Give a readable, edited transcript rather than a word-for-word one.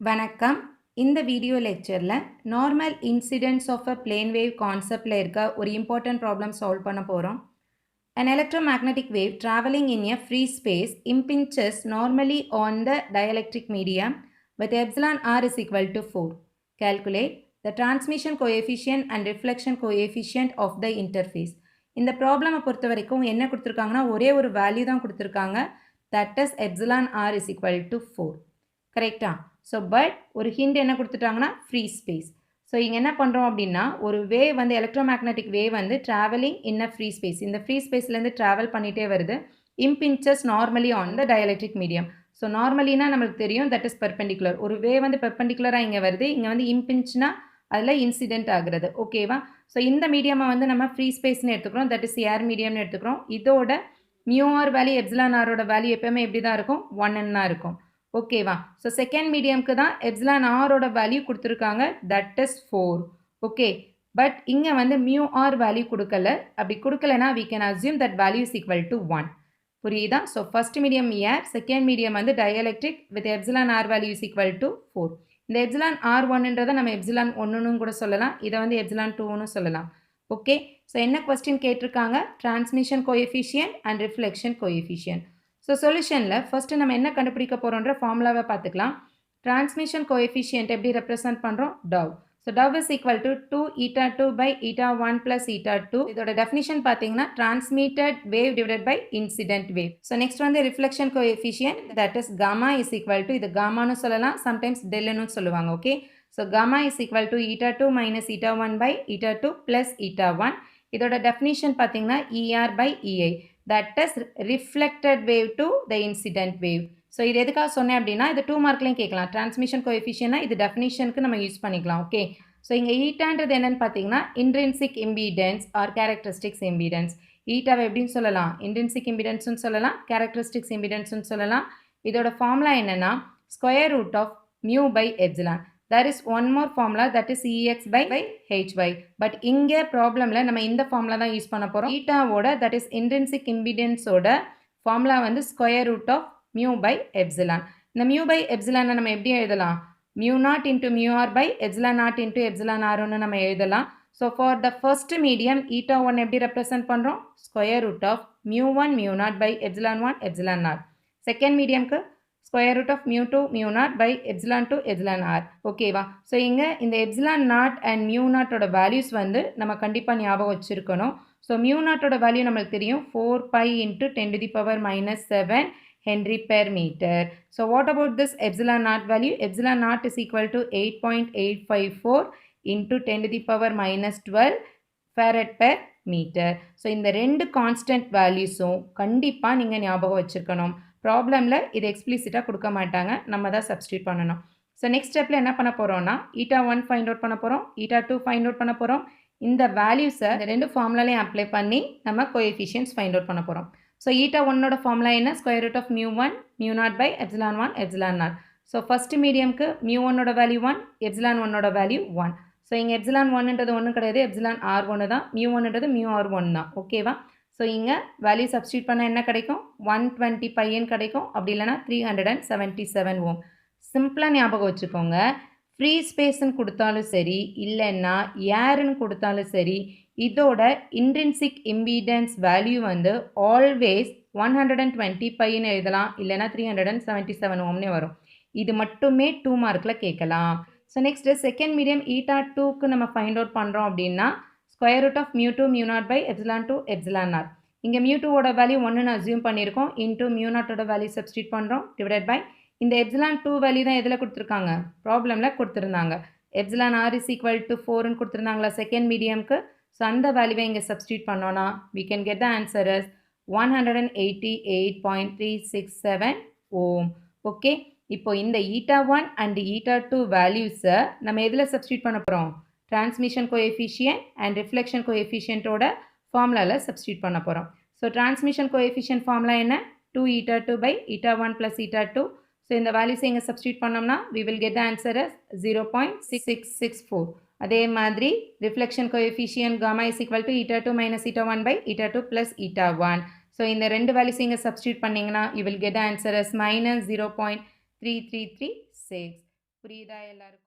வணக்கம். இந்த வீடியோ லெக்சரில் normal incidents of a plane wave கான்செப்டில் இருக்க ஒரு இம்பார்ட்டன்ட் ப்ராப்ளம் சால்வ் பண்ண போகிறோம். An electromagnetic wave traveling in a free space impinges normally on the dielectric medium with epsilon r is equal to 4. Calculate the transmission coefficient and reflection coefficient of the interface. இந்த ப்ராப்ளமை பொறுத்த வரைக்கும் என்ன கொடுத்துருக்காங்கன்னா ஒரே ஒரு value தான் கொடுத்துருக்காங்க. That is epsilon r is equal to 4. கரெக்டா? ஸோ பட் ஒரு ஹிண்ட் என்ன கொடுத்துட்டாங்கன்னா ஃப்ரீ ஸ்பேஸ். ஸோ இங்கே என்ன பண்ணுறோம் அப்படின்னா ஒரு வேவ் வந்து எலக்ட்ரோமேக்னட்டிக் வேவ் வந்து travelling in a free space, இந்த ஃப்ரீ ஸ்பேஸ்லேருந்து ட்ராவல் பண்ணிகிட்டே வருது. Impinges normally on the dielectric medium. So நார்மலினா நம்மளுக்கு தெரியும் தட் இஸ் பெர்பெண்டிகுலர். ஒரு வேவ் வந்து பெர்பெண்டிகுலராக இங்கே வருது, இங்கே வந்து இம்பின்ச்னா அதில் இன்சிடென்ட் ஆகுறது. ஓகேவா? ஸோ இந்த மீடியமை வந்து நம்ம ஃப்ரீ ஸ்பேஸ்னு எடுத்துக்கிறோம், தட் இஸ் ஏர் மீடியம்னு எடுத்துக்கிறோம். இதோட மியூஆர் வேல்யூ எப்சிலான் ஆரோட வேல்யூ எப்போயுமே எப்படி தான் இருக்கும், 1 தான் இருக்கும். ஓகேவா? ஸோ செகண்ட் மீடியம்க்கு தான் எப்சிலான் ஆரோட வேல்யூ கொடுத்துருக்காங்க, தட் இஸ் 4. ஓகே, பட் இங்கே வந்து மியூ ஆர் வேல்யூ கொடுக்கல. அப்படி கொடுக்கலனா we can assume that value is equal to 1. புரியுதா? So first medium air, second medium வந்து dielectric with epsilon R value is equal to 4. இந்த epsilon R ஒன்னுன்றதை நம்ம epsilon 1ன்னு கூட சொல்லலாம், இதை வந்து எப்சிலான் 2ன்னு சொல்லலாம். ஓகே, ஸோ என்ன கொஸ்டின் கேட்டிருக்காங்க, transmission coefficient and reflection coefficient. So சொல்யூஷனில் ஃபஸ்ட்டு நம்ம என்ன கண்டுபிடிக்க போகிறோன்ற ஃபார்முலாவை பார்த்துக்கலாம். டிரான்ஸ்மிஷன் கோஎஃபிஷியன்ட் எப்படி ரெப்ரசன்ட் பண்ணுறோம், tau. So tau is equal to 2 eta 2 by eta 1 plus eta 2. இதோட டெஃபினிஷன் பார்த்தீங்கன்னா transmitted wave divided by incident wave. So next வந்து reflection coefficient, that is gamma is equal to, இது காமான்னு சொல்லலாம், sometimes டெல்லுன்னு சொல்லுவாங்க. Okay, so gamma is equal to eta 2 minus eta 1 by eta 2 plus eta 1. இதோட definition பார்த்தீங்கன்னா ER by EI, that is reflected wave to the incident wave. So இது எதுக்காக சொன்னேன் அப்படின்னா இது 2 மார்க்லையும் கேட்கலாம். டிரான்ஸ்மிஷன் கோஎஃபிஷியன்ட்னா இது டெஃபினிஷனுக்கு நம்ம யூஸ் பண்ணிக்கலாம். ஓகே, ஸோ இங்கே ஈட்டான்றது என்னன்னு பார்த்தீங்கன்னா intrinsic impedance or characteristics impedance. ஈட்டாவை எப்படின்னு சொல்லலாம், இன்ட்ரின்சிக் இம்பீடன்ஸ்னு சொல்லலாம், கேரக்டரிஸ்டிக்ஸ் இம்பீடன்ஸ்னு சொல்லலாம். இதோட ஃபார்முலா என்னென்னா square root of mu by epsilon. There is one more formula, that is Ex by Hy. But இங்கே ப்ராப்ளமில் நம்ம இந்த ஃபார்முலா தான் யூஸ் பண்ண போகிறோம். ஈட்டாவோட தட் இஸ் இன்ட்ரின்சிக் இம்பிடன்ஸோட ஃபார்முலா வந்து square root of mu by epsilon. இந்த மியூ பை எப்சிலானை நம்ம எப்படி எழுதலாம், mu naught into mu R by epsilon naught into epsilon ஆர்னு நம்ம எழுதலாம். So for the first medium eta 1 எப்படி ரெப்ரசன்ட் பண்ணுறோம், square root of mu 1 mu naught by epsilon 1 epsilon naught. Second மீடியம்க்கு square root of mu 2 mu naught by epsilon 2 epsilon R. ஓகேவா? So இங்கே இந்த epsilon not and mu நாட்டோட values வந்து நம்ம கண்டிப்பாக ஞாபகம் வச்சுருக்கணும். ஸோ மியூ நாட்டோட வேல்யூ நம்மளுக்கு தெரியும் 4 pi into 10 to the power minus 7 Henry per meter. So what about this epsilon naught value? Epsilon naught is equal to 8.854 into 10 to the power minus 12 farad per meter. So இந்த ரெண்டு constant வேல்யூஸும் கண்டிப்பாக நீங்கள் ஞாபகம் வச்சுருக்கணும். ப்ராப்ளமில் இது எக்ஸ்பிளிசிட்டாக கொடுக்க மாட்டாங்க, நம்ம தான் சப்ஸ்டியூட் பண்ணணும். ஸோ நெக்ஸ்ட் ஸ்டெப்பில் என்ன பண்ண போகிறோம்னா eta 1 ஃபைண்ட் அவுட் பண்ண போகிறோம், eta 2 ஃபைண்ட் அவுட் பண்ண போகிறோம். இந்த வேல்யூஸை இந்த ரெண்டு ஃபார்முலாலையும் அப்ளை பண்ணி நம்ம கோஎஃபிஷியன்ட்ஸ் ஃபைண்ட் அவுட் பண்ண போகிறோம். ஸோ eta 1ஓட ஃபார்முலா என்ன, square root of mu 1 mu naught by epsilon 1 epsilon naught. So first மீடியம்க்கு மியூ 1ஓட வேல்யூ 1, எப்சிலான் 1ஓட வேல்யூ 1. ஸோ இங்கே எப்சிலான் 1ன்றது ஒன்றும் கிடையாது, எப்சிலான் ஆர் 1 தான், மியூ 1ன்றது மியூ ஆர் 1 தான். ஓகேவா? ஸோ இங்கே வேல்யூ சப்ஸ்டியூட் பண்ணால் என்ன கிடைக்கும், 120 பையன் கிடைக்கும், அப்படி இல்லைனா 377 ஓம். சிம்பிளாக ஞாபகம் வச்சுக்கோங்க, ஃப்ரீ ஸ்பேஸ்ன்னு கொடுத்தாலும் சரி இல்லைன்னா ஏர்னு கொடுத்தாலும் சரி, இதோட இன்ட்ரின்சிக் இம்பீடன்ஸ் வேல்யூ வந்து ஆல்வேஸ் 120 பையன்னு எழுதலாம், இல்லைனா 377 ஓம்னே வரும். இது மட்டுமே 2 மார்க்கில் கேட்கலாம். So next second medium eta 2க்கு நம்ம ஃபைண்ட் அவுட் பண்ணுறோம் அப்படின்னா square root of mu 2 mu naught by epsilon 2 epsilon naught. இங்கே மியூ 2ஓட வேல்யூ 1ன்னு அசியூம் பண்ணியிருக்கோம், இன்ட்டு மியூ நாட்டோட வேல்யூ சப்ஸ்டியூட் பண்ணுறோம், டிவைடட் பை இந்த எப்சிலான் 2 வேல்யூ தான் எதில் கொடுத்துருக்காங்க, ப்ராப்ளமில் கொடுத்துருந்தாங்க. Epsilon R is equal to 4ன்னு கொடுத்துருந்தாங்களா செகண்ட் மீடியம்க்கு. ஸோ அந்த வேல்யூவை இங்கே சப்ஸ்டியூட் பண்ணோன்னா we can get the answer as 188.367 ohm. Okay, இப்போ இந்த eta 1 அண்ட் eta 2 வேல்யூஸை நம்ம எதில் சப்ஸ்டியூட் பண்ண போகிறோம், டிரான்ஸ்மிஷன் கோஎஃபிஷியன்ட் அண்ட் ரிஃப்ளெக்ஷன் கோஎஃபிஷியன்ட்டோட ஃபார்முலாவில் சப்ஸ்டியூட் பண்ண போகிறோம். ஸோ டிரான்ஸ்மிஷன் கோஎஃபிஷியன்ட் ஃபார்முலா என்ன, 2 eta 2 by eta 1 plus eta 2. So இந்த வேல்யூஸை இங்கே சப்ஸ்டியூட் பண்ணோம்னா we will get the answer as 0.6664. அதே மாதிரி reflection coefficient gamma is equal to eta 2 minus eta 1 by eta 2 plus eta 1. So இந்த ரெண்டு values இங்கே சப்ஸ்டியூட் பண்ணிங்கன்னா you will get the answer as minus 0.3336. புரியுதா எல்லாருக்கும்?